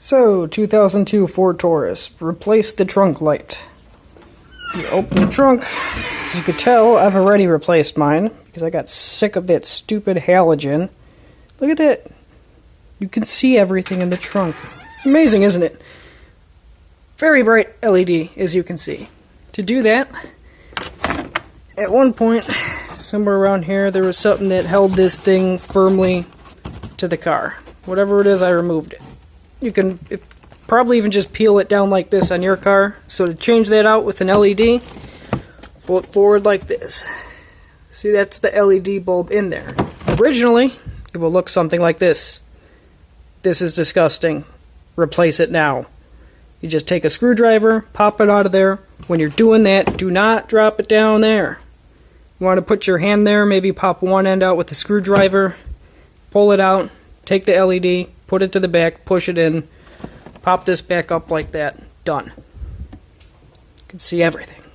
So, 2002 Ford Taurus. Replace the trunk light. You open the trunk. As you could tell, I've already replaced mine because I got sick of that stupid halogen. Look at that. You can see everything in the trunk. It's amazing, isn't it? Very bright LED, as you can see. To do that, at one point, somewhere around here, there was something that held this thing firmly to the car. Whatever it is, I removed it. You can probably even just peel it down like this on your car. So to change that out with an LED, pull it forward like this. See, that's the LED bulb in there. Originally, it will look something like this. This is disgusting. Replace it now. You just take a screwdriver, pop it out of there. When you're doing that, do not drop it down there. You want to put your hand there, maybe pop one end out with the screwdriver, pull it out, take the LED, put it to the back, push it in, pop this back up like that. Done. You can see everything.